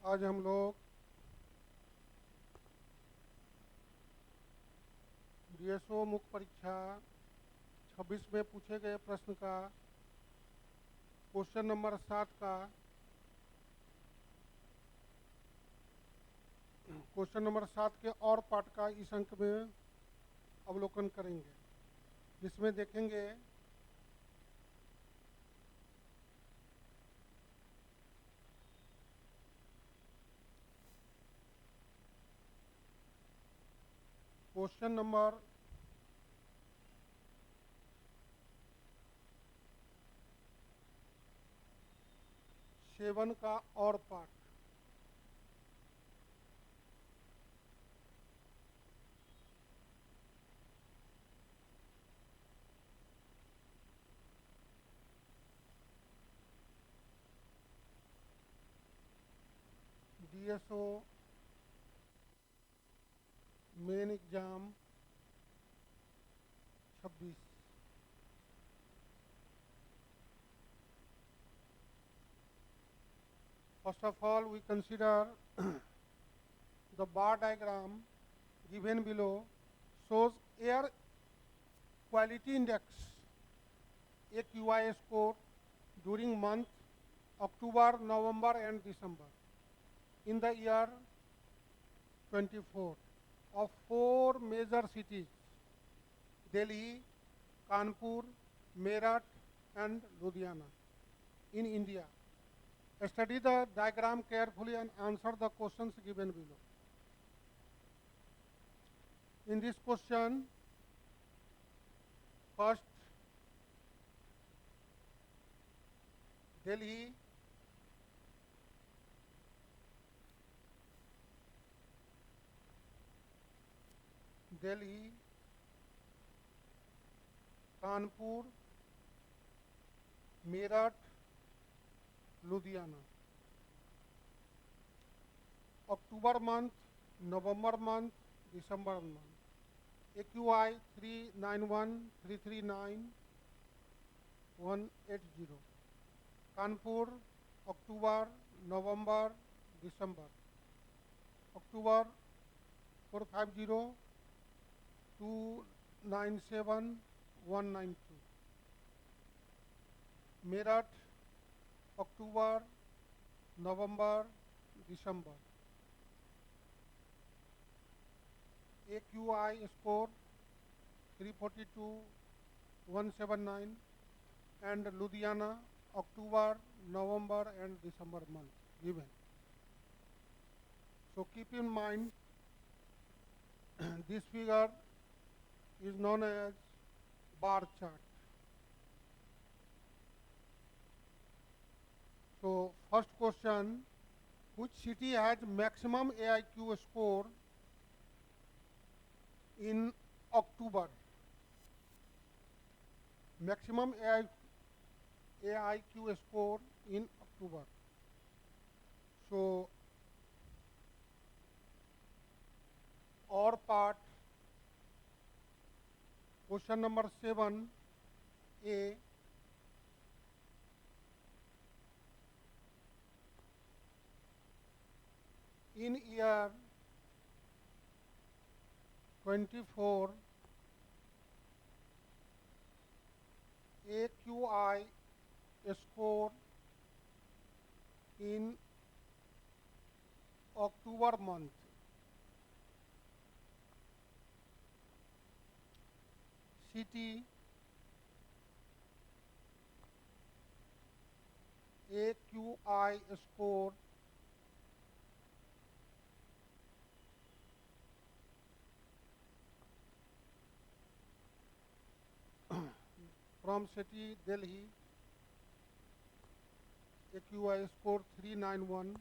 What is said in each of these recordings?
आज हम लोग डीएसओ मुख्य परीक्षा 26 में पूछे गए प्रश्न का क्वेश्चन नंबर 7 का के और पाठ का इस अंक में अवलोकन करेंगे, जिसमें देखेंगे क्वेश्चन नंबर 7 का और पाठ। DSO main exam 26। First of all, we consider the bar diagram given below shows air quality index AQI score during month October, November and December in the year 24 of 4 major cities: Delhi, Kanpur, Meerut and Ludhiana in India. Study the diagram carefully and answer the questions given below. In this question, first Delhi, Kanpur, Meerut, Ludhiana. October month, November month, December month. AQI 391, 339, 180. Kanpur, October, November, December. October 450, 297, 192. Meerut, October, November, December. AQI score 342, 179 and Ludhiana, October, November and December month given. So keep in mind this figure is known as bar chart. So first question, which city has maximum AIQ score in October? Maximum AIQ score in October. So और part question number 7A, in year 24 AQI score in October month. City AQI score from city Delhi, AQI score 391,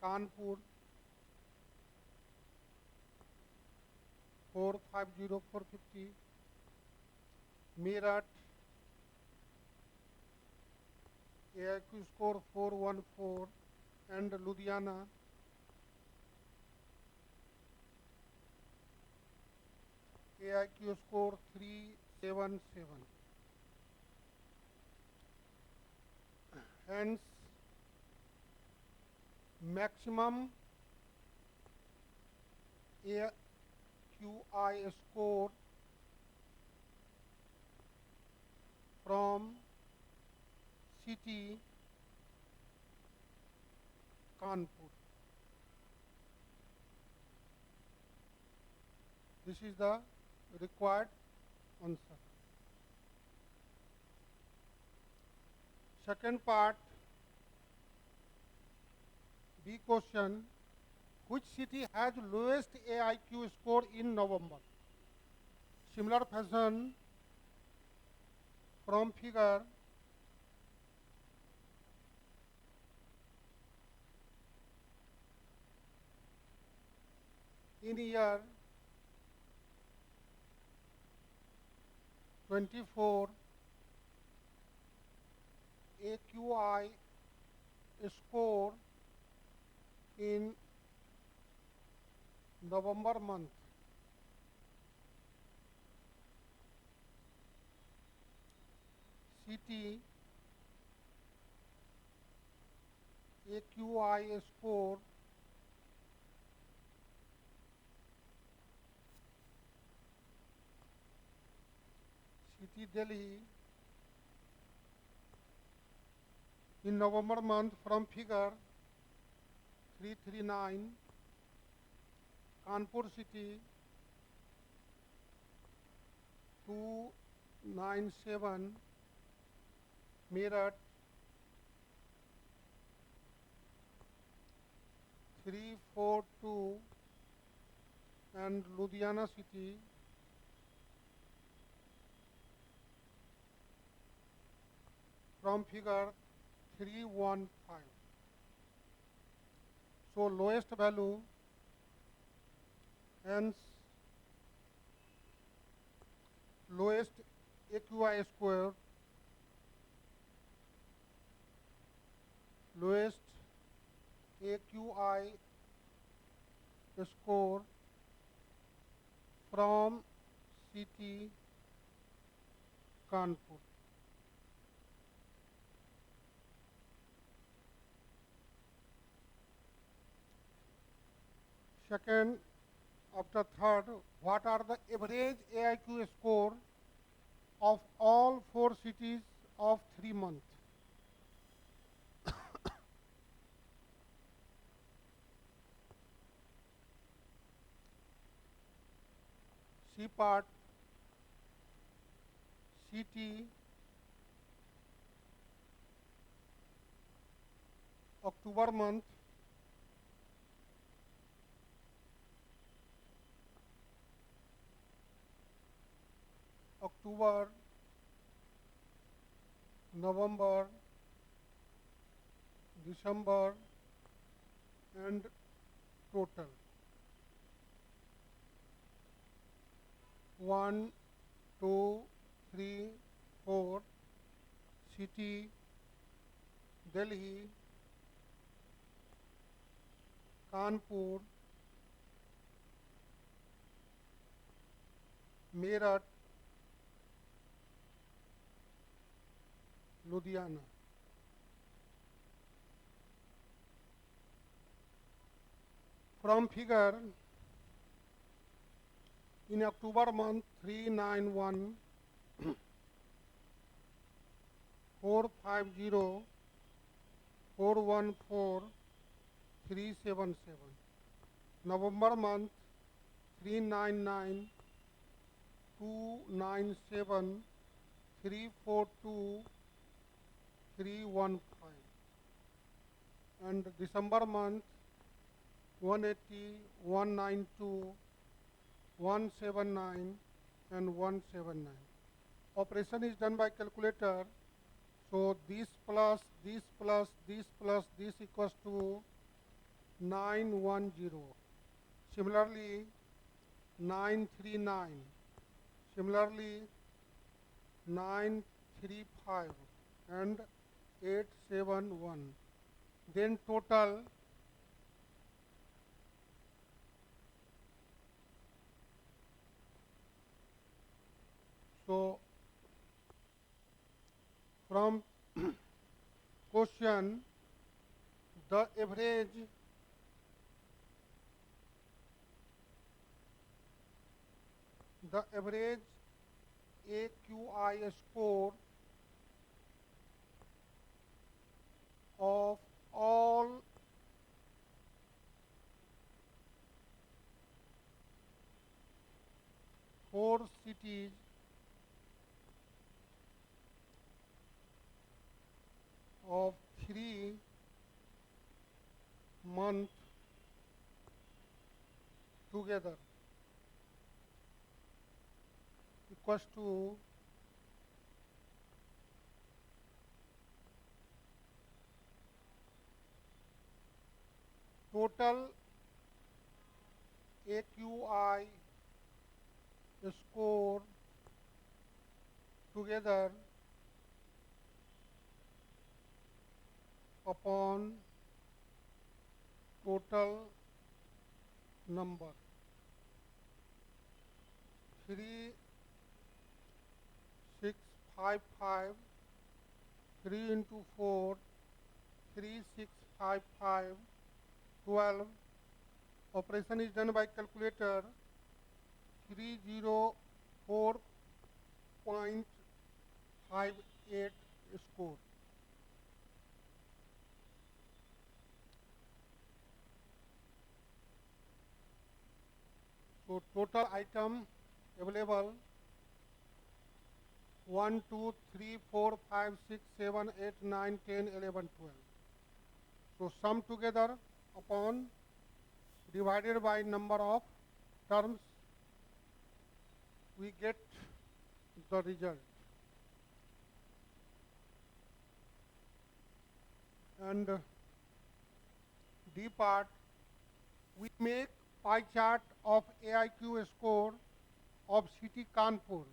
Kanpur 450, 450, Meerut AIQ score 414 and Ludhiana AIQ score 377. Hence, maximum AQI score from city Kanpur. This is the required answer. Second part, B question, which city has lowest AIQ score in November? Similar fashion from figure, in year 24, AQI score in November month. City AQI score City Delhi in November month from figure 339, Kanpur city 297, Meerut 342, and Ludhiana city from figure 315. So lowest value, hence lowest AQI square, lowest AQI score from city Kanpur. Second, after third, what are the average AIQ score of all 4 cities of 3 months? C part, city, October month, October, November, December, and total. 1, 2, 3, 4, city, Delhi, Kanpur, Meerut, Ludhiana. From figure, in October month 391, 450, 414, 377. November month 399, 297, 342, 315. And December month 180, 192, 179 and 179. Operation is done by calculator. So this plus this plus this plus this equals to 910. Similarly 939. Similarly 935 and 871. Then total so from question the average the average AQI score of all four cities of 3 months together equals to total AQI score together upon total number. 3655, 3 into 4, 3655, 12. Operation is done by calculator. 304.58 score. So total item available 1, 2, 3, 4, 5, 6, 7, 8, 9, 10, 11, 12. So sum together upon divided by number of terms, we get the result. And D part, we make pie chart of AIQ score of city Kanpur.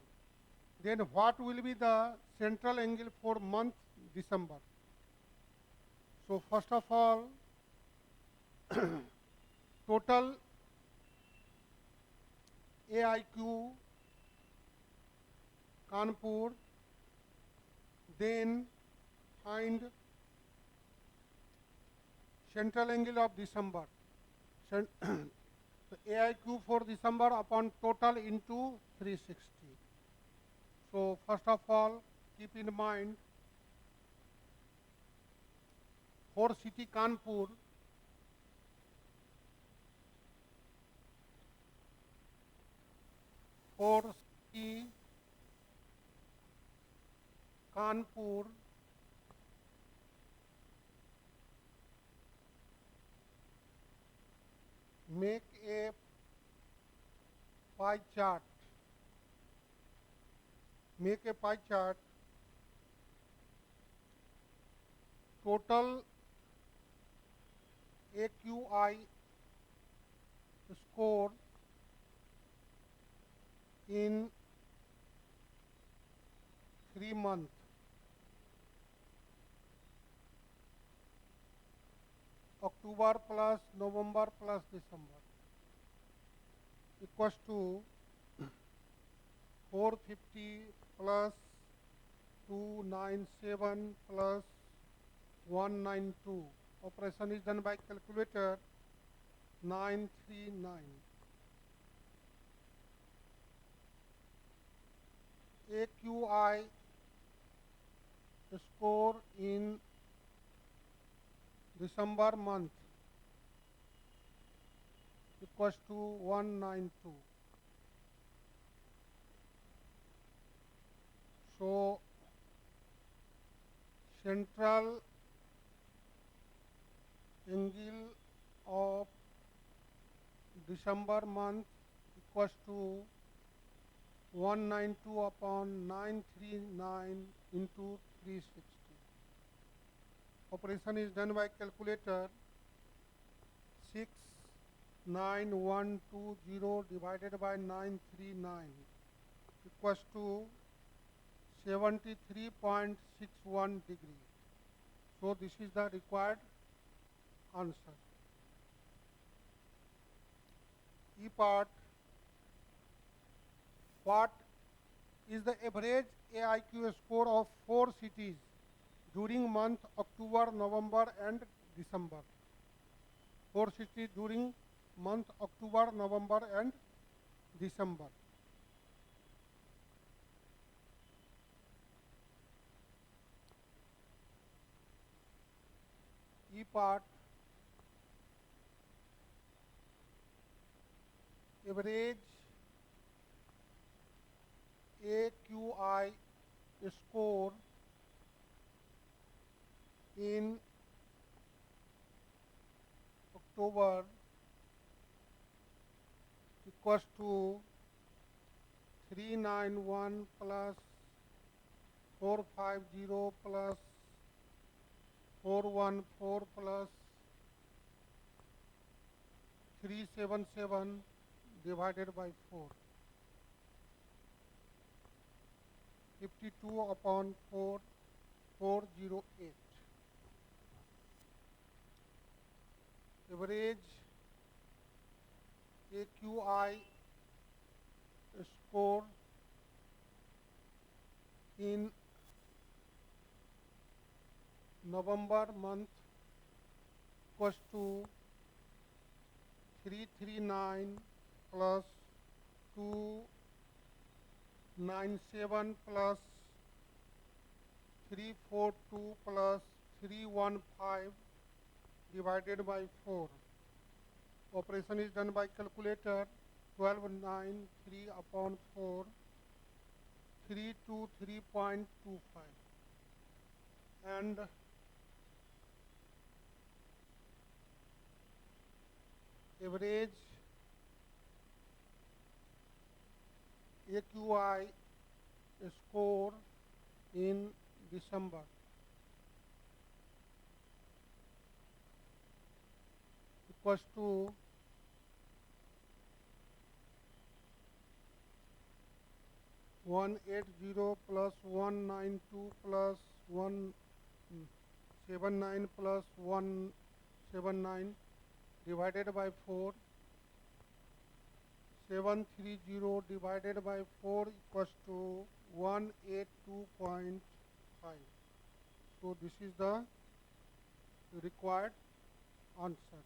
Then what will be the central angle for month December? So first of all, total AIQ Kanpur, then find central angle of December. So AIQ for December upon total into 360. So first of all, keep in mind for city Kanpur, for city Kanpur, make a pie chart. Make a pie chart. Total AQI score in 3 months. October plus November plus December equals to 450 plus 297 plus 192. Operation is done by calculator. 939. AQI score in December month equals to 192. So central angle of December month equals to 192 upon 939 into 360. Operation is done by calculator. 69120 divided by 939 equals to 73.61 degree. So this is the required answer. E part, what is the average AIQ score of 4 cities during month October, November and December? 4 cities during month October, November and December. G part, average AQI score in October equals to 391 plus 450 plus 414 plus 377 divided by 4. 52 upon 4, 408. Average AQI score in November month equals to 339 plus 297 plus 342 plus 315 divided by 4. Operation is done by calculator. 1293 upon 4, 323.25, and average AQI score in December equals to 180 plus 192 plus 179 plus 179 divided by 4. 730 divided by 4 equals to 182.5. So this is the required answer.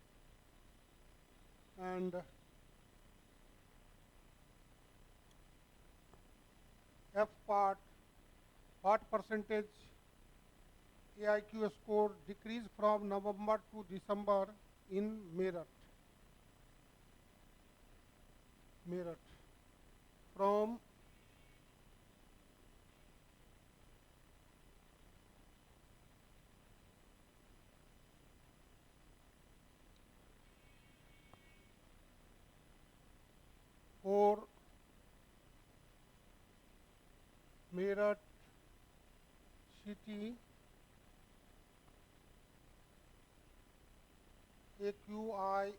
And F part, what percentage AIQ score decreased from November to December in Meerut? Meerut. From for Meerut city AQI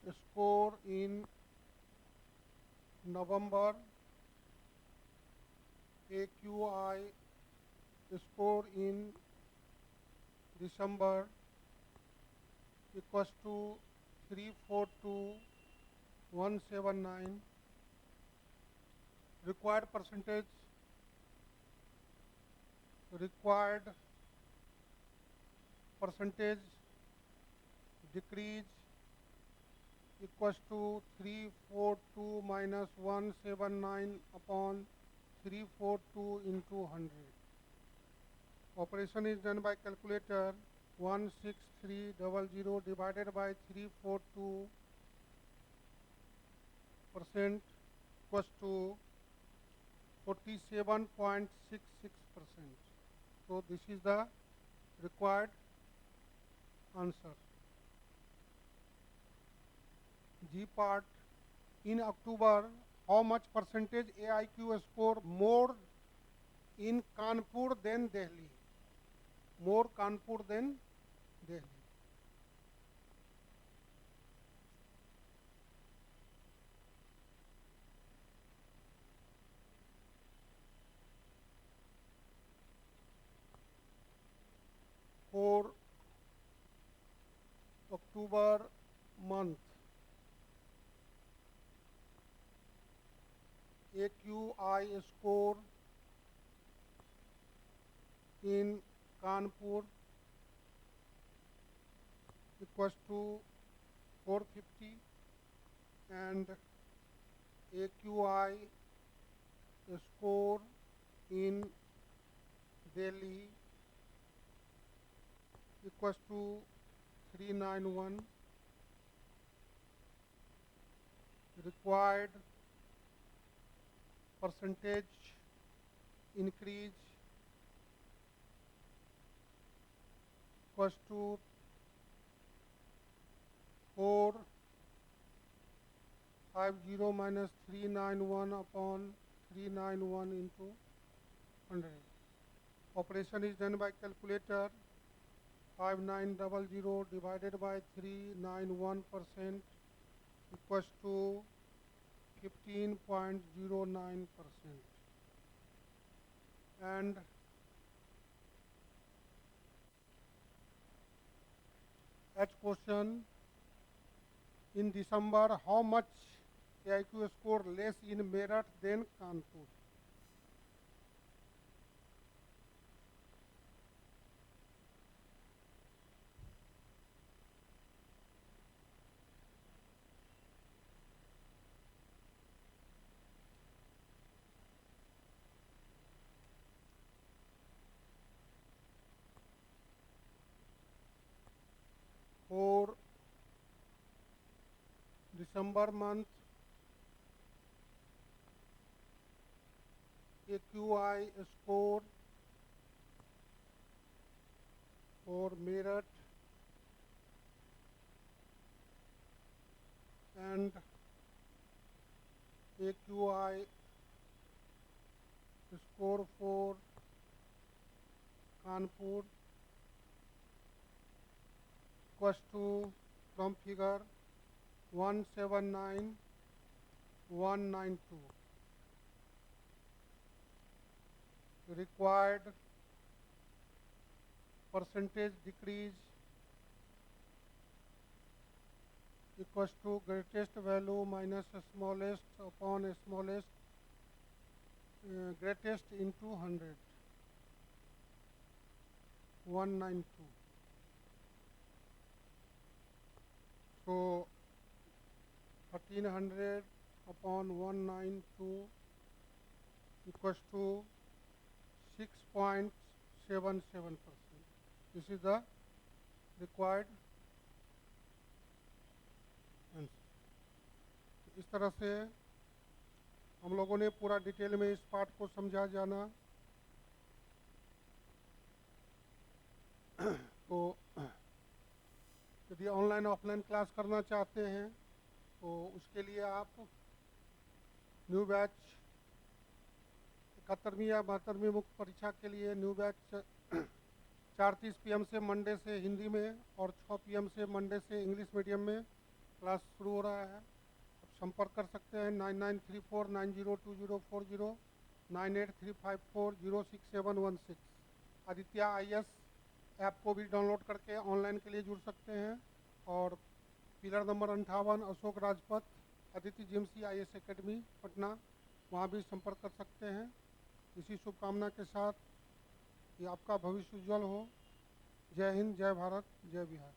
score in November, AQI score in December equals to 342,179. Required percentage decrease equals to 342 minus 179 upon 342 into 100. Operation is done by calculator. 16300 divided by 342% equals to 47.66%. So this is the required answer. G part, in October, how much percentage AIQ score more in Kanpur than Delhi? More Kanpur than Delhi. For October month, AQI score in Kanpur equals to 450, and AQI score in Delhi equals to 391. Required percentage increase equals to 450 minus 391 upon 391 into 100. Operation is done by calculator. 5900 divided by 391% equals to 15.09%. And H question, in December, how much AIQ score less in Meerut than Kanpur? For December month, AQI score for Meerut and AQI score for Kanpur equals to, from figure, 179192. Required percentage decrease equals to greatest value minus smallest upon smallest, greatest into 100, 192. So 1300 upon 192 equals to 6.77%. This is the required answer. इस तरह से हम लोगों ने पूरा detail में इस part को समझा जाना. तो यदि ऑनलाइन ऑफलाइन क्लास करना चाहते हैं तो उसके लिए आप न्यू बैच 71वीं या 72वीं मुख्य परीक्षा के लिए न्यू बैच 4:30 PM से मंडे से हिंदी में और 6 PM से मंडे से इंग्लिश मीडियम में क्लास शुरू हो रहा है. आप संपर्क कर सकते हैं 9934902040, 9835406716. आदित्य IS ऐप को भी डाउनलोड करके ऑनलाइन के लिए जुड़ सकते हैं. और पिलर नंबर 58 अशोक राजपथ, आदित्य जिम्सी IS एकेडमी पटना, वहाँ भी संपर्क कर सकते हैं. इसी शुभकामना के साथ कि आपका भविष्य उज्जवल हो. जय हिंद, जय भारत, जय बिहार.